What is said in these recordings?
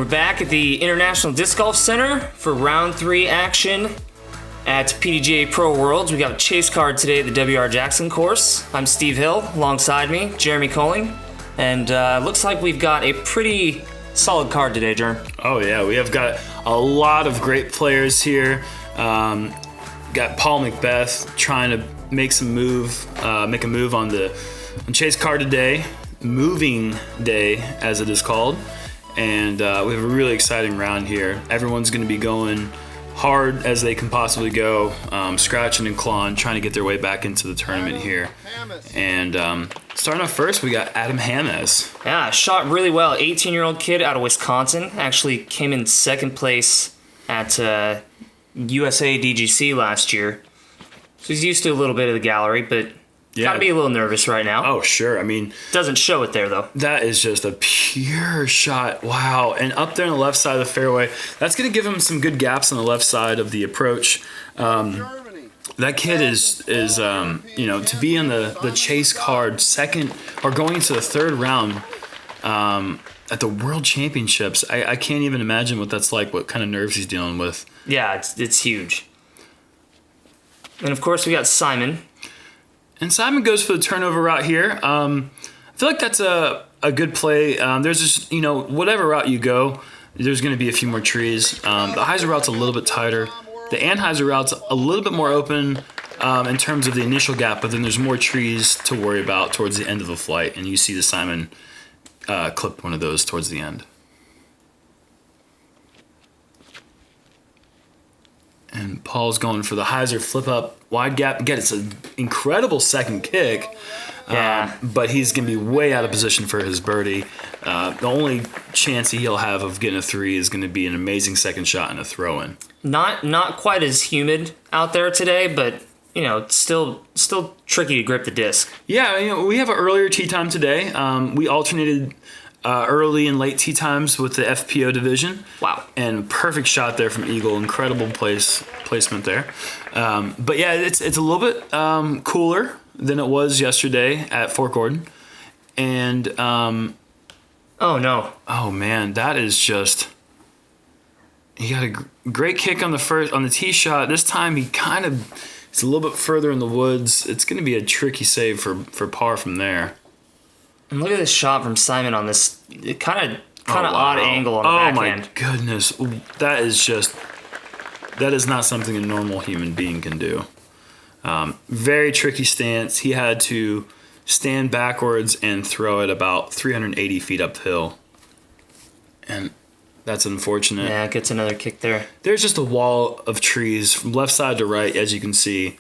We're back at the International Disc Golf Center for round 3 action at PDGA Pro Worlds. We got a chase card today at the W.R. Jackson course. I'm Steve Hill. Alongside me, Jeremy Koling. And looks like we've got a pretty solid card today, Jerm. Oh yeah, we have got a lot of great players here. Got Paul McBeth trying to make a move on the chase card today, moving day as it is called. And we have a really exciting round here. Everyone's going to be going hard as they can possibly go, scratching and clawing, trying to get their way back into the tournament here. And starting off first, we got Adam Jomez. Yeah, shot really well. 18-year-old kid out of Wisconsin. Actually came in second place at USA DGC last year. So he's used to a little bit of the gallery, but gotta be a little nervous right now. Oh, sure. I mean, doesn't show it there, though. That is just a pure shot. Wow. And up there on the left side of the fairway, that's going to give him some good gaps on the left side of the approach. That kid is to be in the chase card second or going into the third round at the World Championships. I can't even imagine what that's like, what kind of nerves he's dealing with. Yeah, it's huge. And, of course, we got Simon. And Simon goes for the turnover route here. I feel like that's a good play. There's just, whatever route you go, there's going to be a few more trees. The Heiser route's a little bit tighter. The Anheuser route's a little bit more open in terms of the initial gap, but then there's more trees to worry about towards the end of the flight. And you see the Simon clip one of those towards the end. And Paul's going for the Heiser flip up wide gap. Again, it's an incredible second kick. Yeah. But he's going to be way out of position for his birdie. The only chance he'll have of getting a 3 is going to be an amazing second shot and a throw-in. Not quite as humid out there today, but it's still tricky to grip the disc. Yeah, we have an earlier tee time today. We alternated early and late tee times with the FPO division. Wow. And perfect shot there from Eagle. Incredible placement there. But yeah, it's a little bit cooler than it was yesterday at Fort Gordon. And oh no. Oh man, that is just, he got a great kick on the tee shot. This time it's a little bit further in the woods. It's going to be a tricky save for par from there. And look at this shot from Simon on this kind of odd angle on the backhand. Oh my goodness, that is not something a normal human being can do. Very tricky stance. He had to stand backwards and throw it about 380 feet uphill, and that's unfortunate. Yeah, gets another kick there. There's just a wall of trees from left side to right, as you can see.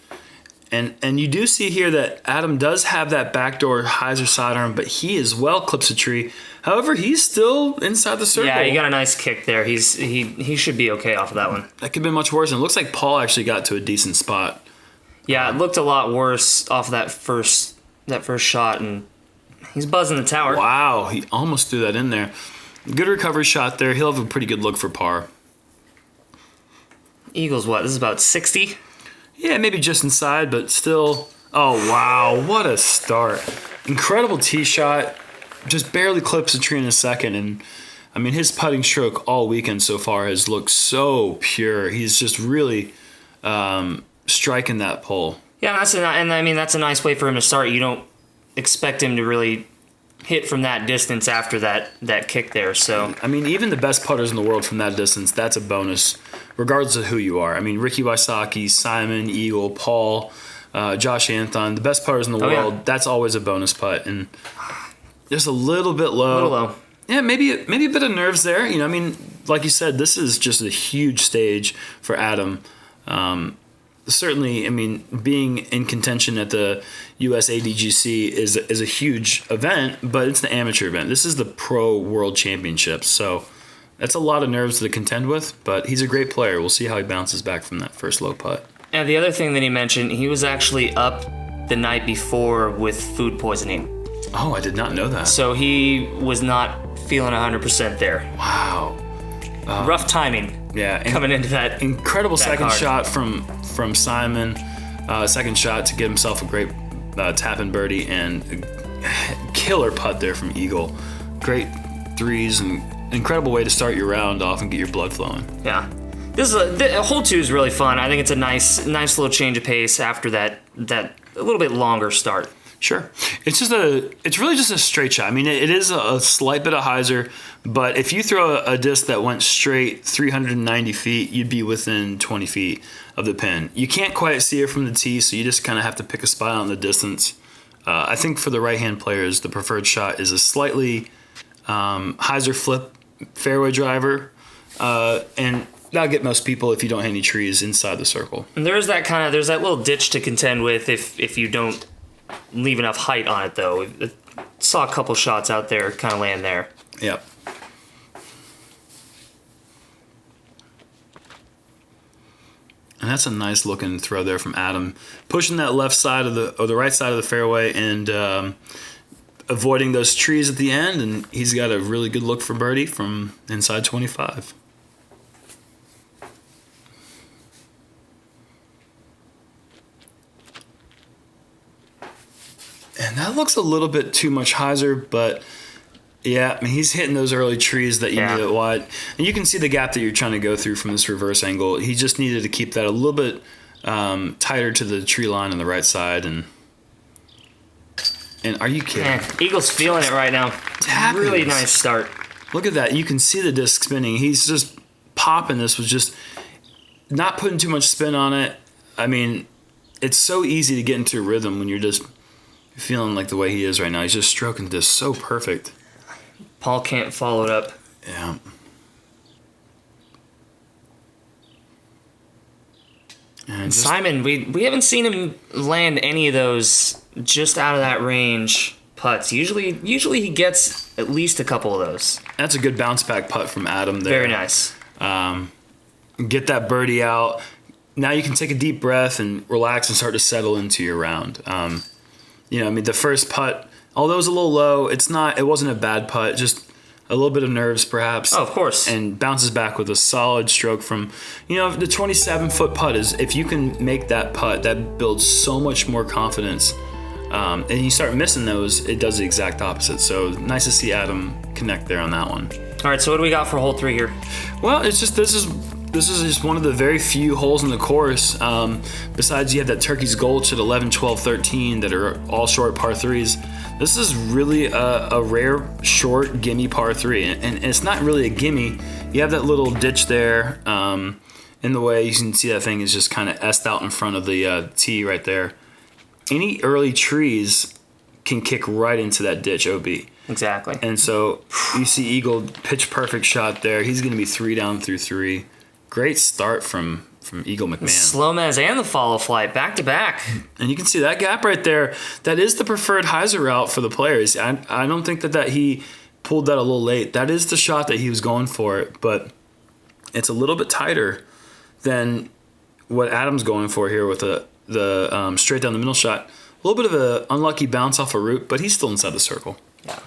And you do see here that Adam does have that backdoor Heiser sidearm, but he as well clips a tree. However, he's still inside the circle. Yeah, he got a nice kick there. He should be okay off of that one. That could have been much worse. And it looks like Paul actually got to a decent spot. Yeah, it looked a lot worse off of that first shot, and he's buzzing the tower. Wow, he almost threw that in there. Good recovery shot there. He'll have a pretty good look for par. Eagles, what? This is about 60? Yeah, maybe just inside, but still. Oh, wow. What a start. Incredible tee shot. Just barely clips a tree in a second. And, I mean, his putting stroke all weekend so far has looked so pure. He's just really striking that pole. Yeah, that's a nice way for him to start. You don't expect him to really hit from that distance after that kick there. So I mean, even the best putters in the world from that distance, that's a bonus, regardless of who you are. I mean, Ricky Wysocki, Simon, Eagle, Paul, Josh Anthon, the best putters in the world, that's always a bonus putt. And just a little bit low. A little low. Yeah, maybe a bit of nerves there. I mean, like you said, this is just a huge stage for Adam. Certainly, I mean, being in contention at the USA DGC is a huge event, but it's the amateur event. This is the Pro World Championships, so that's a lot of nerves to contend with, but he's a great player. We'll see how he bounces back from that first low putt. And the other thing that he mentioned, he was actually up the night before with food poisoning. Oh, I did not know that. So he was not feeling 100% there. Wow. Rough timing. Yeah, coming into that incredible that second card. shot from Simon. Second shot to get himself a great tap and birdie, and a killer putt there from Eagle. Great threes and incredible way to start your round off and get your blood flowing. Yeah. Hole 2 is really fun. I think it's a nice little change of pace after that a little bit longer start. Sure. It's really just a straight shot. I mean, it is a slight bit of hyzer, but if you throw a disc that went straight 390 feet, you'd be within 20 feet of the pin. You can't quite see it from the tee, so you just kind of have to pick a spot on the distance. I think for the right-hand players, the preferred shot is a slightly hyzer flip fairway driver, and that'll get most people if you don't hit any trees inside the circle. And there's that little ditch to contend with if you don't leave enough height on it, though. I saw a couple shots out there kind of land there. Yep. And that's a nice looking throw there from Adam, pushing that left side of the right side of the fairway and avoiding those trees at the end. And he's got a really good look for birdie from inside 25. And that looks a little bit too much hyzer, but yeah, I mean, he's hitting those early trees that you need it wide. And you can see the gap that you're trying to go through from this reverse angle. He just needed to keep that a little bit tighter to the tree line on the right side. And are you kidding? Man, Eagle's feeling it right now. Really nice start. Look at that. You can see the disc spinning. He's just popping this with just not putting too much spin on it. I mean, it's so easy to get into a rhythm when you're just feeling like the way he is right now. He's just stroking this so perfect. Paul can't follow it up. Yeah. And Simon, we haven't seen him land any of those just out of that range putts. Usually he gets at least a couple of those. That's a good bounce back putt from Adam there. Very nice. Get that birdie out. Now you can take a deep breath and relax and start to settle into your round. I mean, the first putt, although it was a little low, it wasn't a bad putt, just a little bit of nerves perhaps. Oh, of course. And bounces back with a solid stroke from, the 27-foot putt is, if you can make that putt, that builds so much more confidence. And you start missing those, it does the exact opposite. So nice to see Adam connect there on that one. All right, so what do we got for hole 3 here? Well, it's just, this is just one of the very few holes in the course. Besides, you have that Turkey's Gulch at 11, 12, 13 that are all short par 3s. This is really a rare short gimme par 3. And it's not really a gimme. You have that little ditch there in the way. You can see that thing is just kind of S-ed out in front of the tee right there. Any early trees can kick right into that ditch, OB. Exactly. And so you see Eagle pitch perfect shot there. He's going to be 3 down through 3. Great start from Eagle McMahon. SloMez and the FollowFlight back to back. And you can see that gap right there. That is the preferred hyzer route for the players. I don't think that he pulled that a little late. That is the shot that he was going for, but it's a little bit tighter than what Adam's going for here with the straight down the middle shot. A little bit of an unlucky bounce off a root, but he's still inside the circle. Yeah.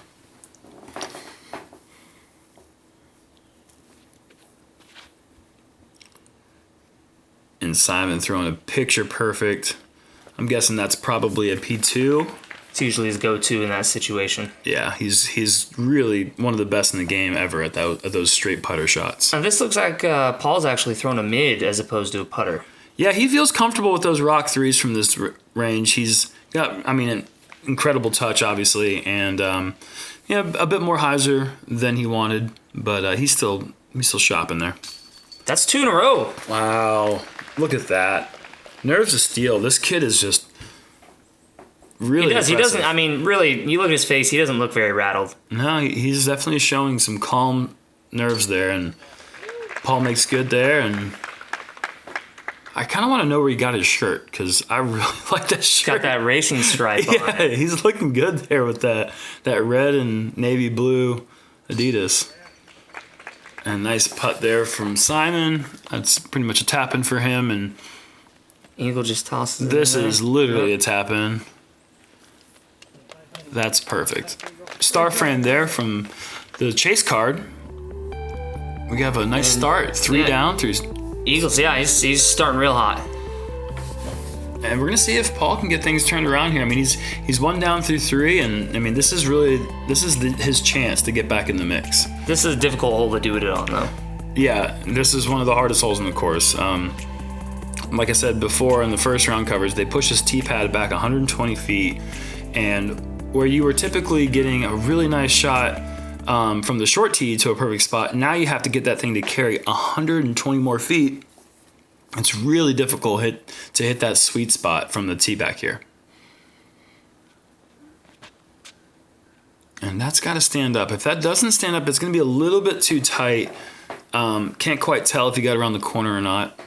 And Simon throwing a picture perfect. I'm guessing that's probably a P2. It's usually his go-to in that situation. Yeah, he's really one of the best in the game ever at those straight putter shots. And this looks like Paul's actually thrown a mid as opposed to a putter. Yeah, he feels comfortable with those rock threes from this range. He's got, an incredible touch, obviously, and a bit more hyzer than he wanted, but he's still shopping there. That's 2 in a row. Wow. Look at that. Nerves of steel. This kid is just really impressive. He doesn't, really, you look at his face, he doesn't look very rattled. No, he's definitely showing some calm nerves there, and Paul makes good there, and I kind of want to know where he got his shirt, because I really like that shirt. Got that racing stripe on Yeah, it. he's looking good there with that red and navy blue Adidas. And nice putt there from Simon. That's pretty much a tap-in for him. And Eagle just tosses it. This is literally a tap-in. That's perfect. Star frame there from the chase card. We have a nice start. 3 down through. Eagles, yeah, he's starting real hot. And we're gonna see if Paul can get things turned around here. I mean, he's 1 down through 3, and I mean, this is his chance to get back in the mix. This is a difficult hole to do it on, though. Yeah, this is one of the hardest holes in the course. Like I said before in the first round coverage, they push this tee pad back 120 feet, and where you were typically getting a really nice shot from the short tee to a perfect spot, now you have to get that thing to carry 120 more feet. It's really difficult to hit that sweet spot from the tee back here. And that's got to stand up. If that doesn't stand up, it's going to be a little bit too tight. Can't quite tell if you got around the corner or not.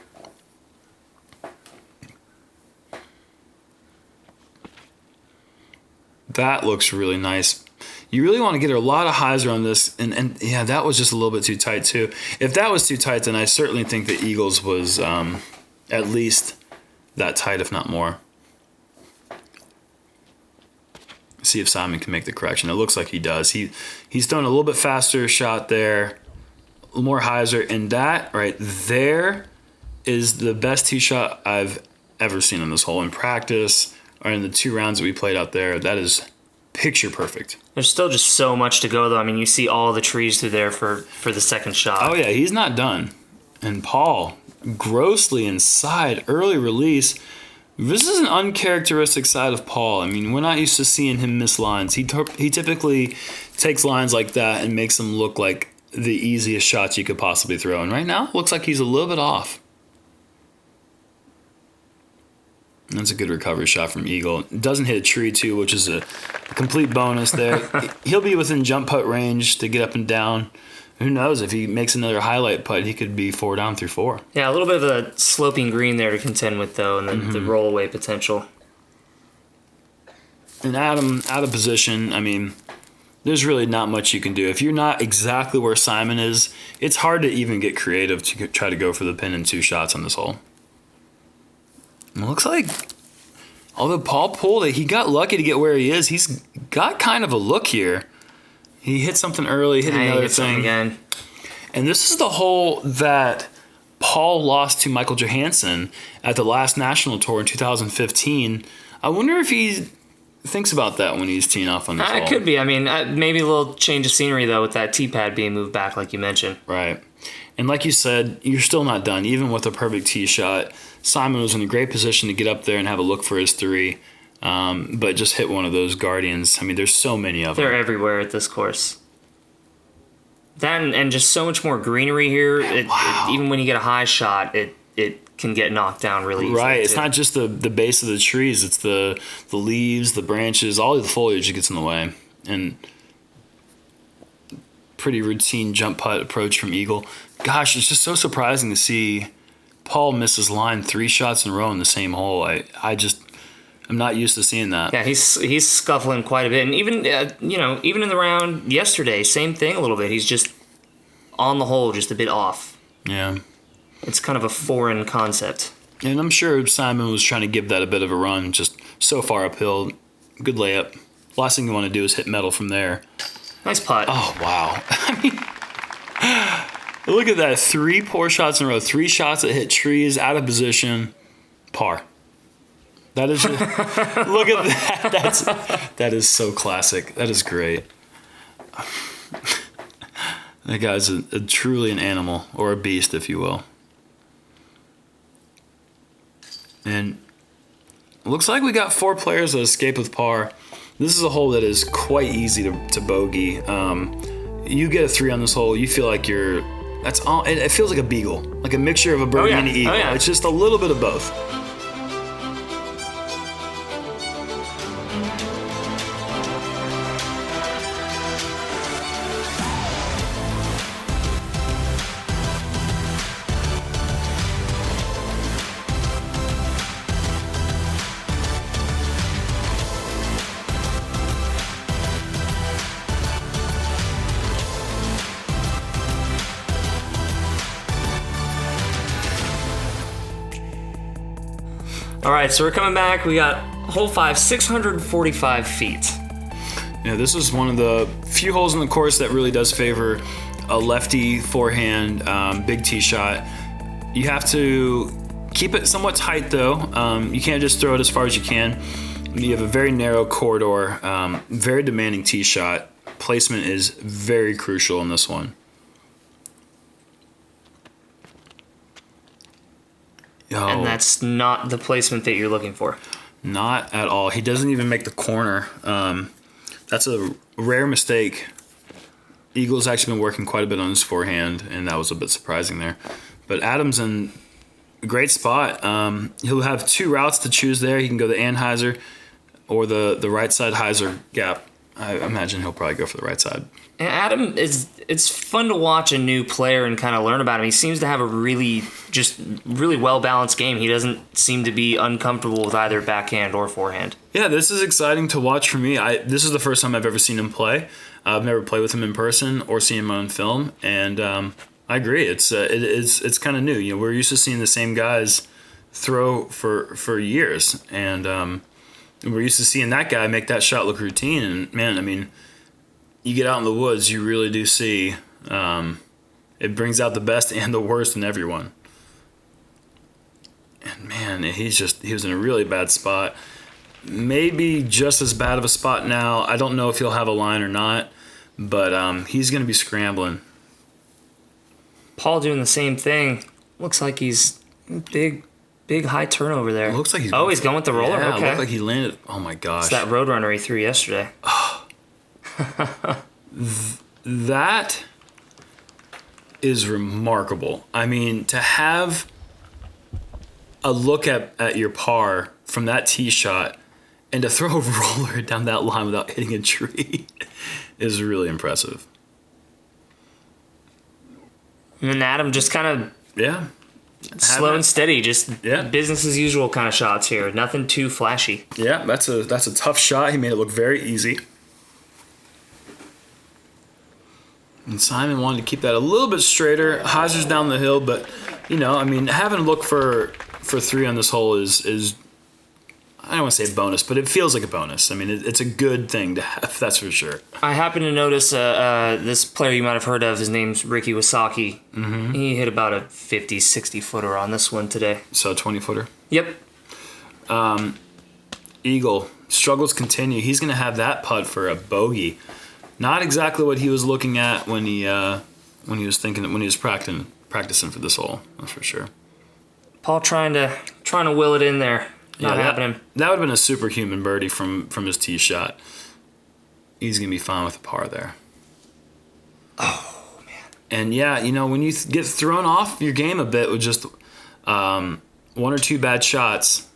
That looks really nice. You really want to get a lot of hyzer on this, and yeah, that was just a little bit too tight too. If that was too tight, then I certainly think the Eagles was at least that tight, if not more. See if Simon can make the correction. It looks like he does. He's throwing a little bit faster shot there, more hyzer, and that right there is the best tee shot I've ever seen on this hole in practice or in the 2 rounds that we played out there. That is picture perfect. There's still just so much to go, though. I mean, you see all the trees through there for the second shot. Oh, yeah, he's not done. And Paul, grossly inside, early release. This is an uncharacteristic side of Paul. I mean, we're not used to seeing him miss lines. He typically takes lines like that and makes them look like the easiest shots you could possibly throw. And right now, it looks like he's a little bit off. That's a good recovery shot from Eagle. Doesn't hit a tree, too, which is a complete bonus there. He'll be within jump putt range to get up and down. Who knows? If he makes another highlight putt, he could be 4 down through 4. Yeah, a little bit of a sloping green there to contend with, though, and then the roll-away potential. And Adam, out of position, I mean, there's really not much you can do. If you're not exactly where Simon is, it's hard to even get creative to try to go for the pin in 2 shots on this hole. It looks like, although Paul pulled it, he got lucky to get where he is. He's got kind of a look here. He hit something early, hit another thing. Again. And this is the hole that Paul lost to Michael Johansson at the last national tour in 2015. I wonder if he thinks about that when he's teeing off on this hole. It could be. I mean, maybe a little change of scenery, though, with that tee pad being moved back, like you mentioned. Right. And like you said, you're still not done. Even with a perfect tee shot, Simon was in a great position to get up there and have a look for his 3, but just hit one of those Guardians. I mean, there's so many of them. They're everywhere at this course. That and just so much more greenery here. Even when you get a high shot, it can get knocked down really easily. Right. It's not just the base of the trees. It's the leaves, the branches, all of the foliage gets in the way. And pretty routine jump putt approach from Eagle. Gosh, it's just so surprising to see Paul miss his line 3 shots in a row in the same hole. I'm not used to seeing that. Yeah, he's scuffling quite a bit, and even even in the round yesterday, same thing a little bit. He's just on the hole, just a bit off. Yeah, it's kind of a foreign concept. And I'm sure Simon was trying to give that a bit of a run, just so far uphill. Good layup. Last thing you want to do is hit metal from there. Nice putt. Oh wow! I mean, look at that. 3 poor shots in a row. 3 shots that hit trees, out of position, par. That is just, look at that. That is so classic. That is great. That guy's truly an animal, or a beast, if you will. And it looks like we got 4 players that escape with par. This is a hole that is quite easy to bogey. You get a 3 on this hole, you feel like that's all. It feels like a beagle, like a mixture of a birdie and an eagle. It's just a little bit of both. All right, so we're coming back. We got hole 5, 645 feet. Yeah, this is one of the few holes in the course that really does favor a lefty forehand big tee shot. You have to Keep it somewhat tight though. You can't just throw it as far as you can. You have a very narrow corridor, very demanding tee shot. Placement is very crucial in this one. And that's not the placement that you're looking for. Not at all. He doesn't even make the corner. That's a rare mistake. Eagle's actually been working quite a bit on his forehand, and that was a bit surprising there. But Adam's in a great spot. He'll have two routes to choose there. He can go the Anheuser or the right side Heiser gap. I imagine he'll probably go for the right side. And Adam it's fun to watch a new player and kind of learn about him. He seems to have a really well-balanced game. He doesn't seem to be uncomfortable with either backhand or forehand. Yeah, this is exciting to watch for me. This is the first time I've ever seen him play. I've never played with him in person or seen him on film, and I agree. It's kind of new. You know, we're used to seeing the same guys throw for years, and we're used to seeing that guy make that shot look routine. And man, I mean, you get out in the woods, you really do see it brings out the best and the worst in everyone. And man, he was in a really bad spot. Maybe just as bad of a spot now. I don't know if he'll have a line or not, but he's going to be scrambling. Paul doing the same thing. Looks like he's big high turnover there. It looks like he's going with the roller. Yeah, okay. It looked like he landed. Oh my gosh. It's that Roadrunner he threw yesterday. That is remarkable. I mean, to have a look at your par from that tee shot and to throw a roller down that line without hitting a tree is really impressive. And then Adam just kind of slow and steady, just business as usual kind of shots here. Nothing too flashy. Yeah, that's a tough shot. He made it look very easy. And Simon wanted to keep that a little bit straighter. Heiser's down the hill, but I mean, having a look for three on this hole is I don't want to say a bonus, but it feels like a bonus. I mean, it's a good thing to have, that's for sure. I happened to notice this player you might have heard of. His name's Ricky Wasaki. Mm-hmm. He hit about a 50, 60-footer on this one today. So 20-footer? Yep. Eagle, struggles continue. He's going to have that putt for a bogey. Not exactly what he was looking at when he was practicing for this hole, that's for sure. Paul trying to will it in there. Not happening. That would have been a superhuman birdie from his tee shot. He's going to be fine with a par there. Oh, man. And when you get thrown off your game a bit with just one or two bad shots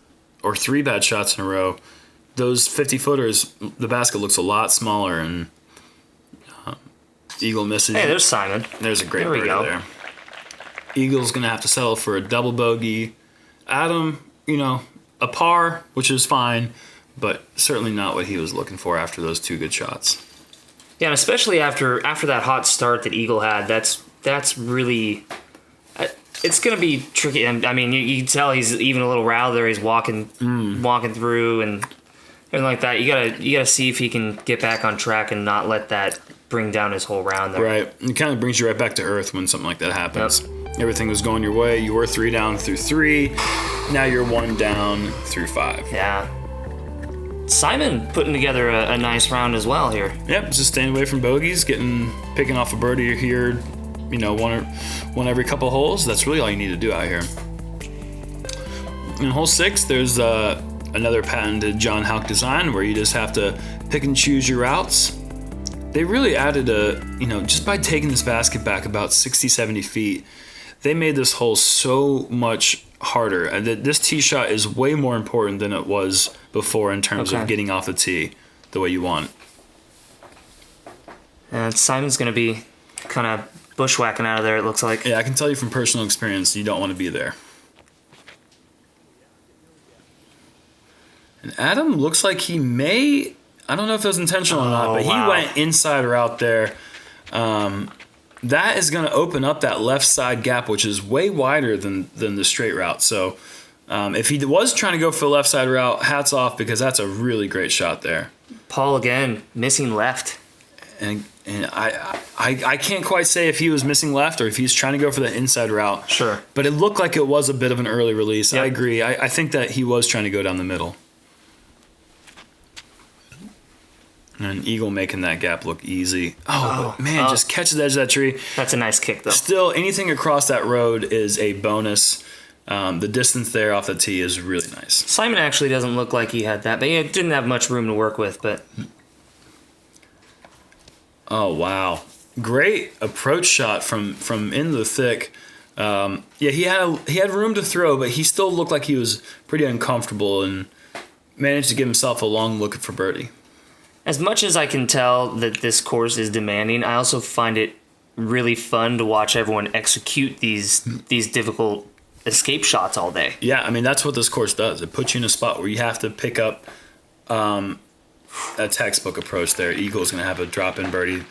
or three bad shots in a row, those 50-footers, the basket looks a lot smaller, and Eagle misses. Hey, there's Simon. There's a great birdie there. Eagle's going to have to settle for a double bogey. Adam, a par, which is fine, but certainly not what he was looking for after those two good shots. Yeah, and especially after that hot start that Eagle had, that's really it's going to be tricky. And I mean, you can tell he's even a little riled there. He's walking through and everything like that. You gotta see if he can get back on track and not let that bring down his whole round there. Right, it kind of brings you right back to earth when something like that happens. Yep. Everything was going your way. You were 3 down through 3. Now you're 1 down through 5. Yeah. Simon putting together a nice round as well here. Yep, just staying away from bogeys, picking off a birdie here, one every couple holes. That's really all you need to do out here. In hole 6, there's another patented John Houck design where you just have to pick and choose your routes. They really added just by taking this basket back about 60, 70 feet, they made this hole so much harder. And this tee shot is way more important than it was before in terms of getting off the tee the way you want. And Simon's going to be kind of bushwhacking out of there, it looks like. Yeah, I can tell you from personal experience, you don't want to be there. And Adam looks like he may... I don't know if it was intentional or not, but he went inside or out there. That is going to open up that left side gap, which is way wider than the straight route. So if he was trying to go for the left side route, hats off, because that's a really great shot there. Paul again, missing left. And And I can't quite say if he was missing left or if he's trying to go for the inside route. Sure. But it looked like it was a bit of an early release. Yep. I agree. I think that he was trying to go down the middle. And Eagle making that gap look easy. But man, just catches the edge of that tree. That's a nice kick, though. Still, anything across that road is a bonus. The distance there off the tee is really nice. Simon actually doesn't look like he had that, but he didn't have much room to work with. But oh wow, great approach shot from in the thick. He had room to throw, but he still looked like he was pretty uncomfortable and managed to give himself a long look for birdie. As much as I can tell that this course is demanding, I also find it really fun to watch everyone execute these difficult escape shots all day. Yeah, I mean, that's what this course does. It puts you in a spot where you have to pick up a textbook approach there. Eagle's going to have a drop-in birdie.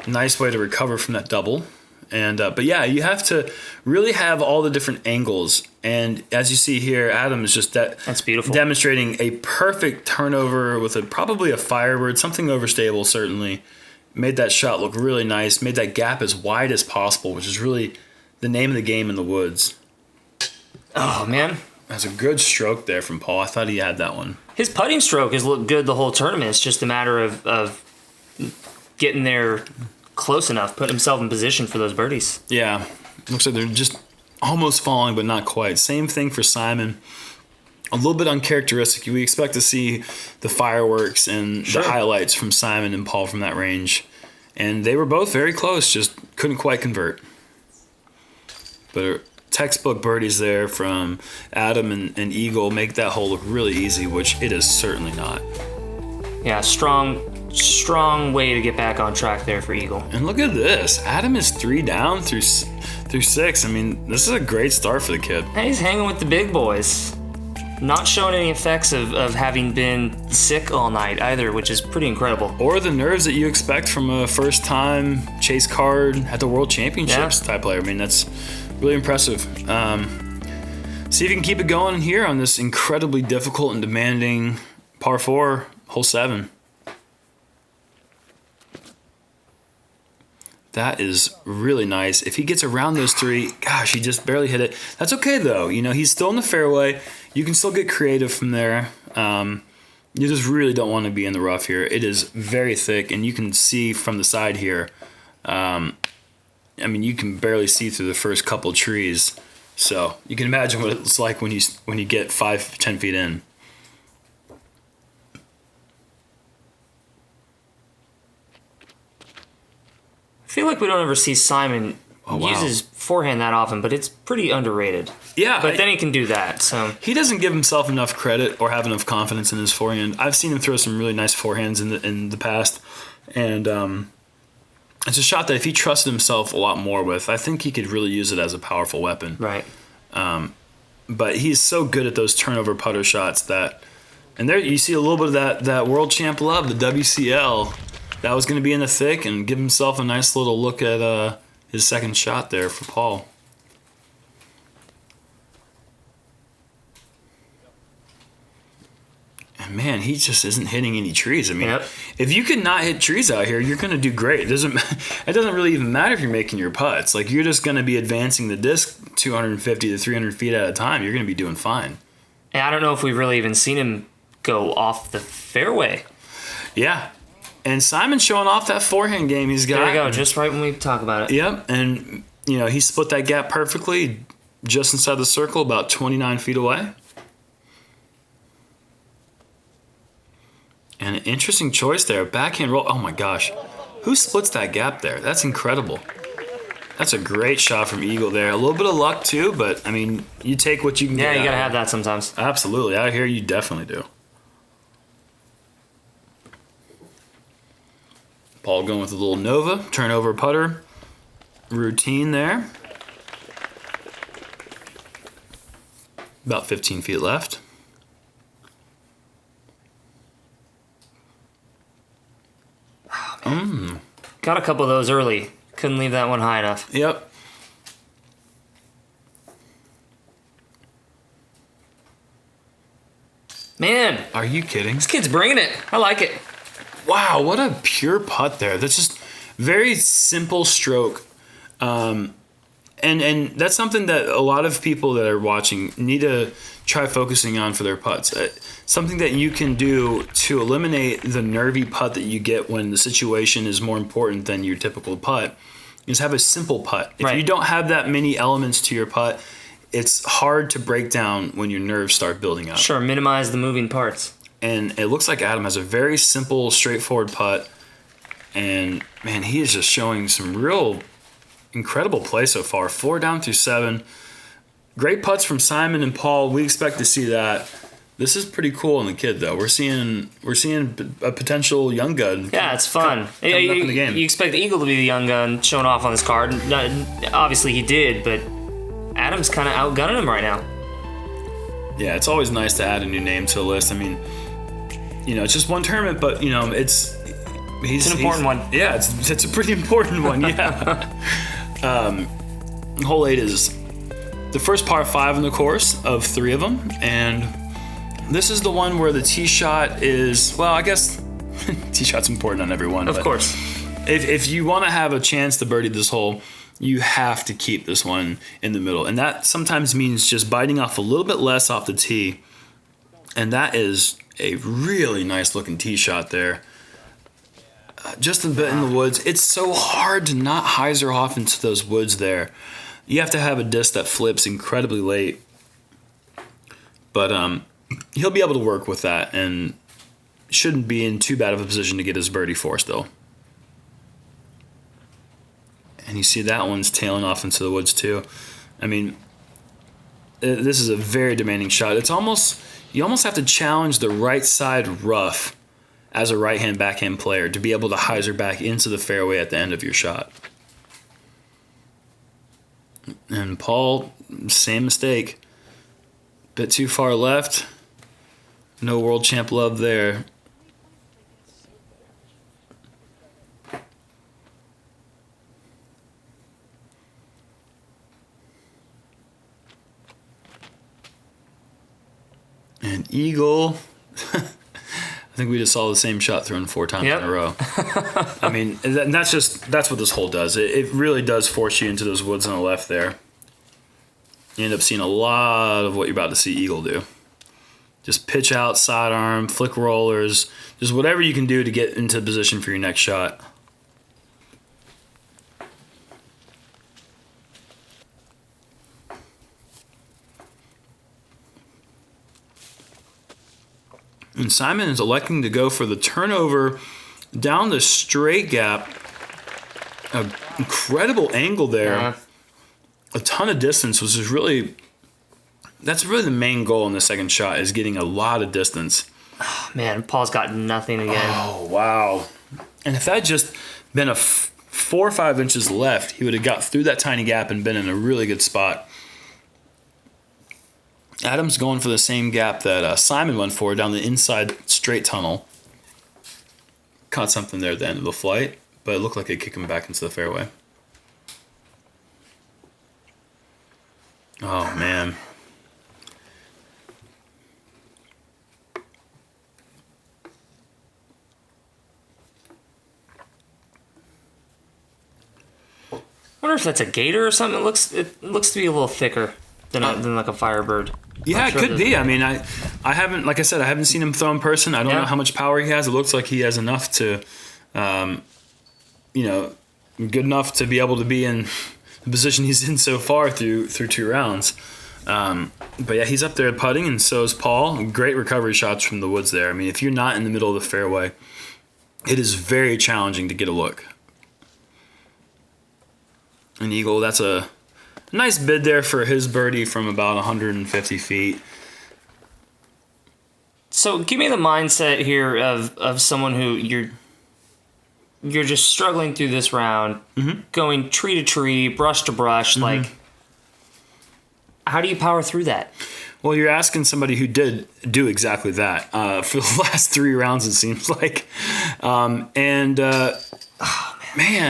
Nice way to recover from that double. And but yeah, you have to really have all the different angles. And as you see here, Adam is just that's beautiful, demonstrating a perfect turnover with probably a Firebird, something overstable certainly. Made that shot look really nice. Made that gap as wide as possible, which is really the name of the game in the woods. Oh man, that's a good stroke there from Paul. I thought he had that one. His putting stroke has looked good the whole tournament. It's just a matter of getting there close enough, putting himself in position for those birdies. Yeah, looks like they're just almost falling, but not quite. Same thing for Simon. A little bit uncharacteristic. We expect to see the fireworks and the highlights from Simon and Paul from that range. And they were both very close, just couldn't quite convert. But textbook birdies there from Adam and Eagle make that hole look really easy, which it is certainly not. Yeah, strong way to get back on track there for Eagle. And look at this. Adam is 3 down through 6. I mean, this is a great start for the kid. And he's hanging with the big boys. Not showing any effects of having been sick all night either, which is pretty incredible. Or the nerves that you expect from a first-time chase card at the World Championships type player. I mean, that's really impressive. See if you can keep it going here on this incredibly difficult and demanding par 4, hole 7. That is really nice. If he gets around those 3, gosh, he just barely hit it. That's okay, though. You know, he's still in the fairway. You can still get creative from there. You just really don't want to be in the rough here. It is very thick, and you can see from the side here. I mean, you can barely see through the first couple trees. So you can imagine what it's like when you get 5-10 feet in. I feel like we don't ever see Simon use his forehand that often, but it's pretty underrated. Yeah. But then he can do that, so. He doesn't give himself enough credit or have enough confidence in his forehand. I've seen him throw some really nice forehands in the past, and it's a shot that if he trusted himself a lot more with, I think he could really use it as a powerful weapon. Right. But he's so good at those turnover putter shots that, and there you see a little bit of that world champ love, the WCL. That was going to be in the thick and give himself a nice little look at his second shot there for Paul. And man, he just isn't hitting any trees. I mean, if you could not hit trees out here, you're going to do great. It doesn't really even matter if you're making your putts. Like, you're just going to be advancing the disc 250 to 300 feet at a time. You're going to be doing fine. And I don't know if we've really even seen him go off the fairway. Yeah. And Simon's showing off that forehand game he's got. There you go, just right when we talk about it. Yep, and he split that gap perfectly, just inside the circle, about 29 feet away. And an interesting choice there, backhand roll. Oh my gosh, who splits that gap there? That's incredible. That's a great shot from Eagle there. A little bit of luck too, but I mean, you take what you can get. Yeah, you gotta have that sometimes. Absolutely, out here you definitely do. Paul going with a little Nova, turnover putter routine there. About 15 feet left. Got a couple of those early. Couldn't leave that one high enough. Yep. Man. Are you kidding? This kid's bringing it. I like it. Wow, what a pure putt there. That's just very simple stroke. And that's something that a lot of people that are watching need to try focusing on for their putts. Something that you can do to eliminate the nervy putt that you get when the situation is more important than your typical putt is have a simple putt. If you don't have that many elements to your putt, it's hard to break down when your nerves start building up. Sure, minimize the moving parts. And it looks like Adam has a very simple, straightforward putt. And, man, he is just showing some real incredible play so far. 4 down through 7. Great putts from Simon and Paul. We expect to see that. This is pretty cool in the kid, though. We're seeing a potential young gun. Yeah, it's fun. Coming up in the game. You expect the Eagle to be the young gun showing off on this card. Obviously, he did, but Adam's kind of outgunning him right now. Yeah, it's always nice to add a new name to the list. I mean, it's just one tournament, but it's an important one. Yeah, it's a pretty important one. Yeah. Hole 8 is the first par 5 in the course of 3 of them, and this is the one where the tee shot is, well, I guess tee shot's important on every one. Of course. If you want to have a chance to birdie this hole, you have to keep this one in the middle, and that sometimes means just biting off a little bit less off the tee, and that is a really nice looking tee shot there. Just a bit in the woods. It's so hard to not hyzer off into those woods there. You have to have a disc that flips incredibly late. But he'll be able to work with that and shouldn't be in too bad of a position to get his birdie for still. And you see that one's tailing off into the woods too. I mean, this is a very demanding shot. You almost have to challenge the right side rough as a right-hand backhand player to be able to hyzer back into the fairway at the end of your shot. And Paul, same mistake. Bit too far left. No world champ love there. And Eagle. I think we just saw the same shot thrown 4 times in a row. I mean, that's what this hole does. It really does force you into those woods on the left there. You end up seeing a lot of what you're about to see Eagle do. Just pitch out, sidearm, flick rollers, just whatever you can do to get into position for your next shot. And Simon is electing to go for the turnover down the straight gap. An incredible angle there. Yeah. A ton of distance, which is that's really the main goal in the second shot, is getting a lot of distance. Oh, man, Paul's got nothing again. Oh, wow. And if that had just been 4 or 5 inches left, he would have got through that tiny gap and been in a really good spot. Adam's going for the same gap that Simon went for down the inside straight tunnel. Caught something there at the end of the flight, but it looked like it kicked him back into the fairway. Oh, man. I wonder if that's a gator or something. It looks to be a little thicker than like a Firebird. Yeah, it could be. I mean, I haven't, like I said, I haven't seen him throw in person. I don't know how much power he has. It looks like he has enough to, good enough to be able to be in the position he's in so far through 2 rounds. But yeah, he's up there putting, and so is Paul. Great recovery shots from the woods there. I mean, if you're not in the middle of the fairway, it is very challenging to get a look. An Eagle, that's a nice bid there for his birdie from about 150 feet. So give me the mindset here of someone who you're just struggling through this round, going tree to tree, brush to brush. Like, how do you power through that? Well, you're asking somebody who did do exactly that for the last 3 rounds, it seems like. Man,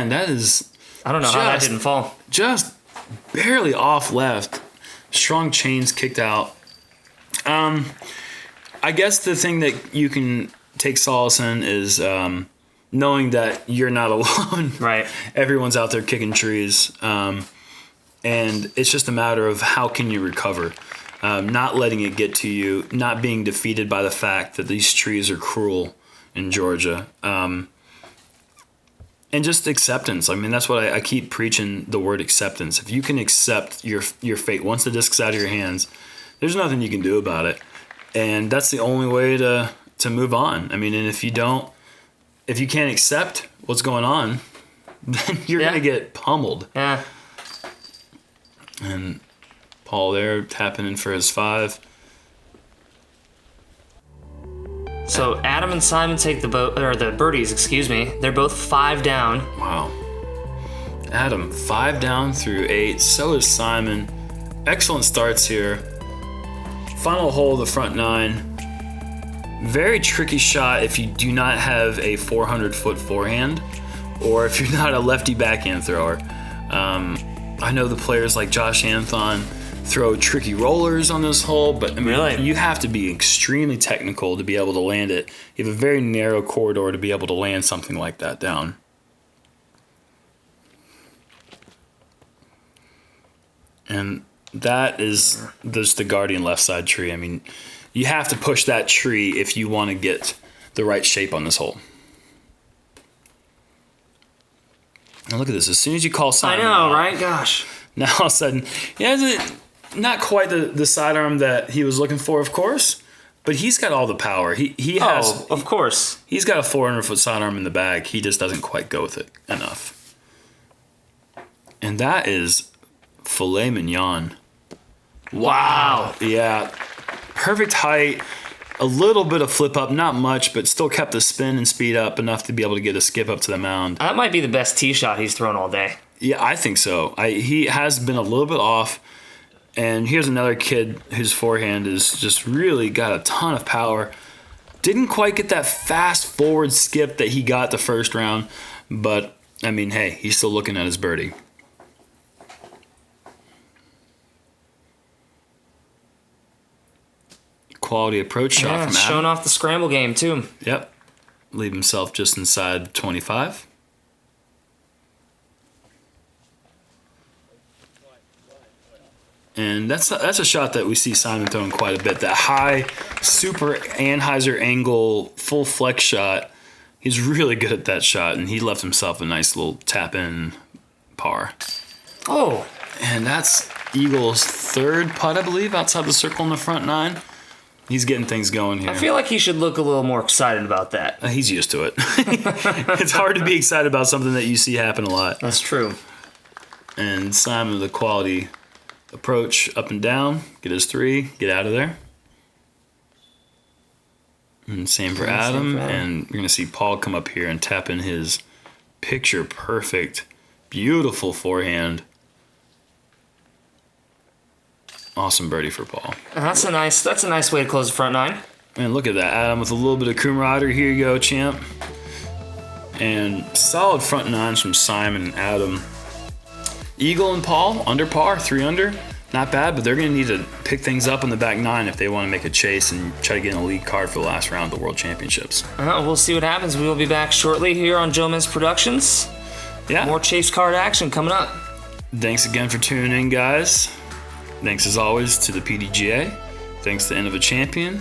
that is... I don't know how that didn't fall. Just barely off left. Strong chains kicked out. I guess the thing that you can take solace in is knowing that you're not alone. Right. Everyone's out there kicking trees. And it's just a matter of how can you recover. Not letting it get to you, not being defeated by the fact that these trees are cruel in Georgia. And just acceptance. I mean, that's what I keep preaching, the word acceptance. If you can accept your fate, once the disc's out of your hands, there's nothing you can do about it. And that's the only way to move on. I mean, and if you can't accept what's going on, then you're going to get pummeled. Yeah. And Paul there tapping in for his 5. So Adam and Simon take the birdies, excuse me. They're both 5 down. Wow. Adam, 5 down through 8. So is Simon. Excellent starts here. Final hole of the front 9. Very tricky shot if you do not have a 400-foot forehand, or if you're not a lefty backhand thrower. I know the players like Josh Anthon throw tricky rollers on this hole, but I mean, you have to be extremely technical to be able to land it. You have a very narrow corridor to be able to land something like that down. And that is there's the guardian left side tree. I mean, you have to push that tree if you want to get the right shape on this hole. Now look at this. As soon as you call Simon, I know, right? Gosh. Now all of a sudden, not quite the sidearm that he was looking for, of course, but he's got all the power. He has. Of course. He's got a 400-foot sidearm in the bag. He just doesn't quite go with it enough. And that is filet mignon. Wow. Yeah. Perfect height. A little bit of flip up, not much, but still kept the spin and speed up enough to be able to get a skip up to the mound. That might be the best tee shot he's thrown all day. Yeah, I think so. He has been a little bit off. And here's another kid whose forehand is just really got a ton of power. Didn't quite get that fast forward skip that he got the first round. But, I mean, hey, he's still looking at his birdie. Quality approach shot from Adam. Showing off the scramble game, too. Yep. Leave himself just inside 25. And that's a shot that we see Simon throwing quite a bit. That high, super Anheuser angle, full flex shot. He's really good at that shot, and he left himself a nice little tap-in par. Oh. And that's Eagle's 3rd putt, I believe, outside the circle in the front 9. He's getting things going here. I feel like he should look a little more excited about that. He's used to it. It's hard to be excited about something that you see happen a lot. That's true. And Simon with the quality approach up and down, get his 3, get out of there. And same for Adam. And you're going to see Paul come up here and tap in his picture perfect, beautiful forehand. Awesome birdie for Paul. That's a nice way to close the front 9. And look at that, Adam with a little bit of camaraderie. Here you go, champ. And solid front 9s from Simon and Adam. Eagle and Paul, under par, 3 under. Not bad, but they're going to need to pick things up in the back 9 if they want to make a chase and try to get in a lead card for the last round of the World Championships. We'll see what happens. We will be back shortly here on Jomez Productions. Yeah. More chase card action coming up. Thanks again for tuning in, guys. Thanks as always to the PDGA. Thanks to Innova Champion,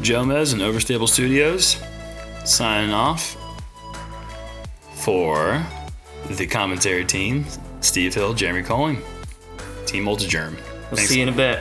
Jomez and Overstable Studios. Signing off for the commentary team, Steve Hill, Jeremy Koling, Team Multigerm. We'll see you in a bit.